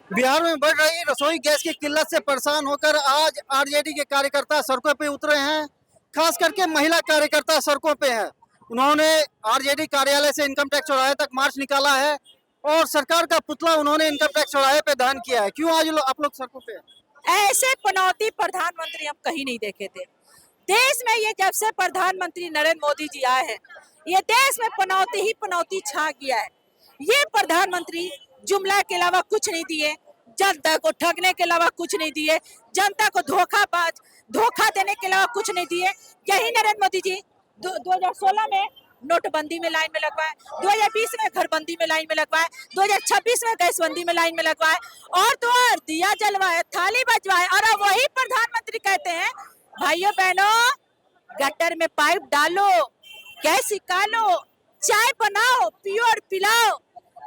बिहार में बढ़ रही रसोई गैस की किल्लत से परेशान होकर आज आरजेडी के कार्यकर्ता सड़कों पे उतरे हैं। खास करके महिला कार्यकर्ता सड़कों पे हैं। उन्होंने आरजेडी कार्यालय से इनकम टैक्स चौराहे तक मार्च निकाला है और सरकार का पुतला उन्होंने इनकम टैक्स चौराहे पे दहन किया है। क्यों आज आप लोग सड़कों पे हैं? ऐसे पनौती प्रधानमंत्री हम कहीं नहीं देखे थे देश में। ये जब से प्रधानमंत्री नरेंद्र मोदी जी आए हैं, ये देश में पनौती ही पनौती छा गया है। ये प्रधानमंत्री जुमला के अलावा कुछ नहीं दिए, जनता को ठगने के अलावा कुछ नहीं दिए, जनता को धोखा देने के अलावा कुछ नहीं दिए। यही नरेंद्र मोदी जी 2016 में नोटबंदी में लाइन में लगवाए, 2020 में घरबंदी में लाइन में लगवाए, 2026 में गैसबंदी में लाइन में लगवाए, और तो और दिया जलवाए, थाली बजवाए। और अब वही प्रधानमंत्री कहते हैं भाइयों बहनों, गटर में पाइप डालो, गैस निकालो, चाय बनाओ, पियो और पिलाओ।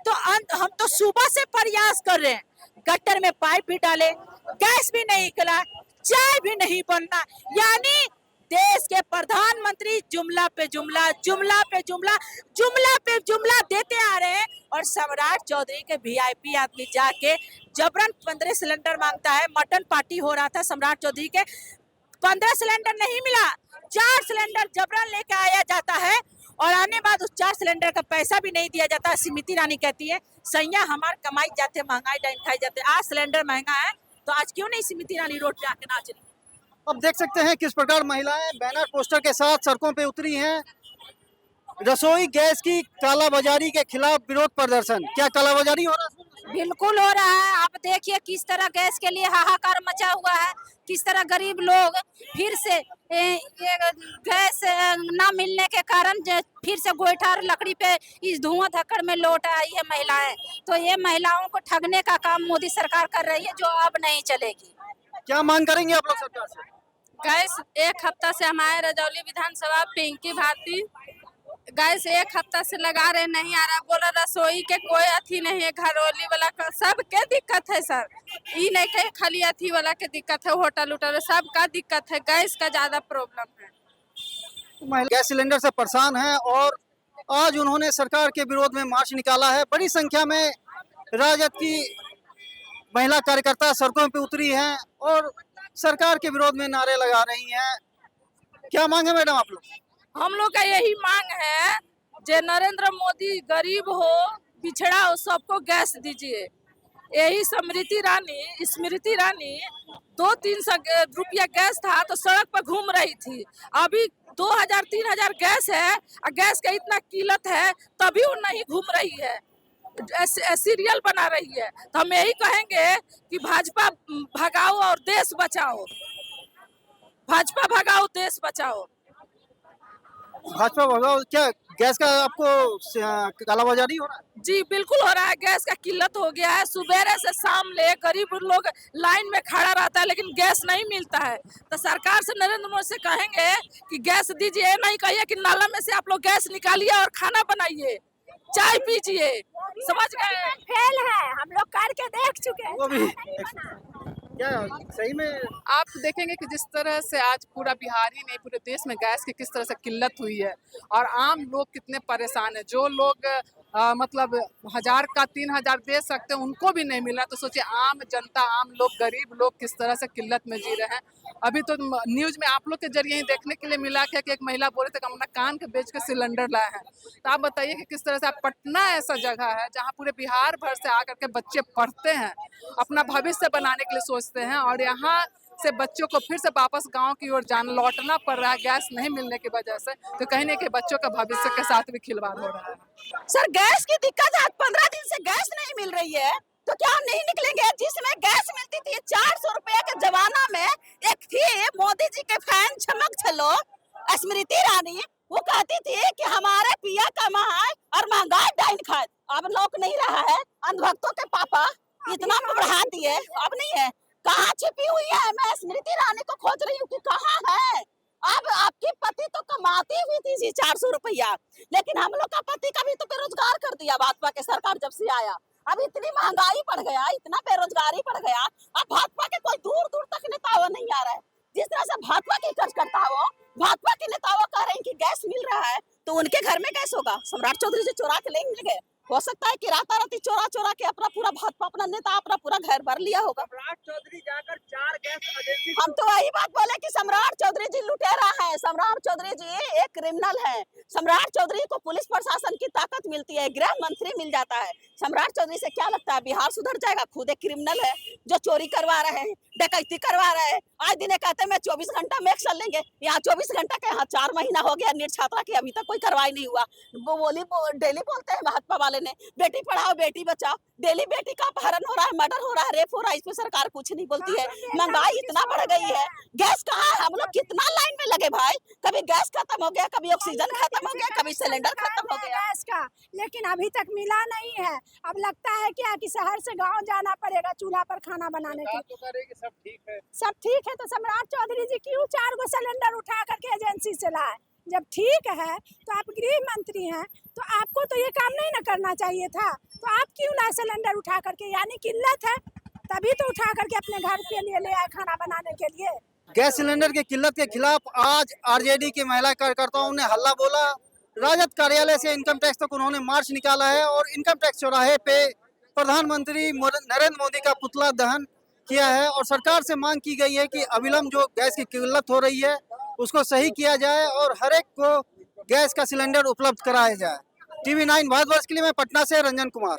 तो हम तो सुबह से प्रयास कर रहे हैं, गटर में पाइप भी डाले, गैस भी नहीं निकला, चाय भी नहीं बनना। यानी देश के प्रधानमंत्री जुमला पे जुमला, जुमला पे जुमला, जुमला पे जुमला देते आ रहे हैं। और सम्राट चौधरी के वीआईपी आदमी जाके जबरन 15 सिलेंडर मांगता है। मटन पार्टी हो रहा था सम्राट चौधरी के, 15 सिलेंडर नहीं मिला, 4 सिलेंडर जबरन लेके आया जाता है और आने बाद उस 4 सिलेंडर का पैसा भी नहीं दिया जाता। स्मृति ईरानी कहती है सैया हमार कमाई जाते, महंगाई डाइन खाई जाते, आज सिलेंडर महंगा है तो आज क्यों नहीं स्मृति ईरानी रोड पे आके नाच रही। अब देख सकते हैं किस प्रकार महिलाएं बैनर पोस्टर के साथ सड़कों पे उतरी हैं। रसोई गैस की कालाबाजारी के खिलाफ विरोध प्रदर्शन। क्या कालाबाजारी हो रहा है? बिल्कुल हो रहा है। आप देखिए किस तरह गैस के लिए हाहाकार मचा हुआ है, किस तरह गरीब लोग फिर से ये गैस ना मिलने के कारण फिर से गोईठा और लकड़ी पे इस धुआं धक्कड़ में लौट आई है महिलाएं। तो ये महिलाओं को ठगने का काम मोदी सरकार कर रही है, जो अब नहीं चलेगी। क्या मांग करेंगे आप लोग सरकार से? गैस एक हफ्ता से हमारे रजौली विधानसभा पिंकी भारती गैस एक हफ्ता से लगा रहे, नहीं आ रहा। बोला रसोई के कोई अथी नहीं है, घरौली वाला का सबके दिक्कत है सर। ये नहीं कहे खाली अथी वाला के दिक्कत है, होटल उटल सबका दिक्कत है, गैस का ज्यादा प्रॉब्लम है। महिला गैस सिलेंडर से परेशान है और आज उन्होंने सरकार के विरोध में मार्च निकाला है। बड़ी संख्या में राजद की महिला कार्यकर्ता सड़कों पे उतरी हैं और सरकार के विरोध में नारे लगा रही हैं। क्या मांग है मैडम आप लोग? हम लोग का यही मांग है, जो नरेंद्र मोदी गरीब हो पिछड़ा हो सबको गैस दीजिए। यही स्मृति ईरानी 200-300 रुपया गैस था तो सड़क पर घूम रही थी। अभी 2000-3000 गैस है और गैस का इतना किल्लत है तभी वो नहीं घूम रही है, सीरियल बना रही है। तो हम यही कहेंगे कि भाजपा भगाओ और देश बचाओ, भाजपा भगाओ देश बचाओ। भाजपा भगाओ। क्या गैस का आपको कालाबाजारी हो रहा है? जी बिल्कुल हो रहा है, गैस का किल्लत हो गया है। सुबह से शाम ले गरीब लोग लाइन में खड़ा रहता है लेकिन गैस नहीं मिलता है। तो सरकार से नरेंद्र मोदी से कहेंगे कि गैस दीजिए, नहीं कहिए कि नाला में से आप लोग गैस निकालिए और खाना बनाइए, चाय पीजिए। समझ गए? फेल है, हम लोग करके देख चुके हैं। वो भी क्या सही में आप देखेंगे कि जिस तरह से आज पूरा बिहार ही नहीं पूरे देश में गैस की किस तरह से किल्लत हुई है और आम लोग कितने परेशान हैं। जो लोग मतलब 1000 का 3000 दे सकते हैं उनको भी नहीं मिला, तो सोचिए आम जनता, आम लोग, गरीब लोग किस तरह से किल्लत में जी रहे हैं। अभी तो न्यूज में आप लोग के जरिए ही देखने के लिए मिला कि एक महिला बोल रहे थे कि अपना कान के बेच के सिलेंडर लाए हैं। तो आप बताइए कि किस तरह से पटना ऐसा जगह है जहाँ पूरे बिहार भर से आकर के बच्चे पढ़ते हैं, अपना भविष्य बनाने के लिए सोचते हैं, और यहाँ से बच्चों को फिर से वापस गांव की ओर लौटना पड़ रहा है गैस नहीं मिलने की वजह से। तो कहीं ना कहीं बच्चों का भविष्य के साथ भी खिलवाड़ हो रहा है। सर गैस की दिक्कत है, 15 दिन से गैस नहीं मिल रही है तो क्या हम नहीं निकलेंगे? जिसमें गैस मिलती थी 400 रुपया के जमाना में, एक थी मोदी जी के फैन चमक छलो स्मृति ईरानी, वो कहती थी कि हमारे पिया कमाए और महंगाई डाइन खाए। अब लोग नहीं रहा है, अंधभक्तों के पापा इतना बढ़ा दिए, अब नहीं है। कहाँ छिपी हुई है? मैं स्मृति ईरानी को खोज रही हूँ कि कहाँ है। अब आपकी पति तो कमाती हुई थी जी 400 रुपया, लेकिन हम लोग का पति कभी तो बेरोजगार कर दिया भाजपा के सरकार जब से आया। अब इतनी महंगाई बढ़ गया, इतना बेरोजगारी बढ़ गया, अब भाजपा के कोई दूर दूर तक नेता नहीं आ रहा है। जिस तरह से भाजपा की कर्ज करता हो, भाजपा के नेताओं कह रहे हैं कि गैस मिल रहा है तो उनके घर में गैस होगा। सम्राट चौधरी से चुरा के नहीं मिल गए, हो सकता है कि राताराती चोरा चोरा के अपना पूरा भाजपा अपना नेता अपना पूरा घर भर लिया होगा। सम्राट चौधरी जाकर 4 गैस एजेंसी हम तो वही बात बोले कि सम्राट चौधरी जी लुटेरा है, सम्राट चौधरी जी एक क्रिमिनल है। सम्राट चौधरी को पुलिस प्रशासन की ताकत मिलती है, गृह मंत्री मिल जाता है। सम्राट चौधरी से क्या लगता है बिहार सुधर जाएगा? खुद एक क्रिमिनल है जो चोरी करवा रहे हैं, डकैती करवा रहे हैं। आज दिन कहते हैं मैं 24 घंटा में एक्शन लेंगे, यहाँ 24 घंटा के यहाँ 4 महीना हो गया नीट छात्रा की अभी तक कोई कार्रवाई नहीं हुआ। वो डेली बोलते हैं भाजपा वाले ने बेटी पढ़ाओ बेटी बचाओ, डेली बेटी का अपहरण हो रहा है, मर्डर हो रहा है, रेप हो रहा है, इस पे सरकार कुछ नहीं बोलती है। महंगाई इतना बढ़ गई है, गैस कहाँ है? हम लोग कितना लाइन में लगे भाई, कभी गैस खत्म हो गया, कभी ऑक्सीजन खत्म हो गया, कभी सिलेंडर खत्म हो गया गैस का, लेकिन अभी तक मिला नहीं है। अब लगता है क्या कि शहर से गांव जाना पड़ेगा चूल्हा पर खाना बनाने के लिए। तो करे कि सब ठीक है। सब ठीक है तो सम्राट चौधरी जी क्यों 4 गो सिलेंडर उठा करके एजेंसी से लाए? जब ठीक है तो आप गृह मंत्री हैं तो आपको तो ये काम नहीं ना करना चाहिए था, तो आप क्यों लाए सिलेंडर उठा करके? यानी किल्लत है तभी तो उठा करके अपने घर के लिए ले आए खाना बनाने के लिए। गैस सिलेंडर की किल्लत के खिलाफ आज आरजेडी की महिला कार्यकर्ताओं ने हल्ला बोला। राजद कार्यालय से इनकम टैक्स तक उन्होंने मार्च निकाला है और इनकम टैक्स चौराहे पे प्रधानमंत्री नरेंद्र मोदी का पुतला दहन किया है और सरकार से मांग की गई है कि अविलंब जो गैस की किल्लत हो रही है उसको सही किया जाए और हर एक को गैस का सिलेंडर उपलब्ध कराया जाए। टीवी 9 भारतवर्ष के लिए मैं पटना से रंजन कुमार।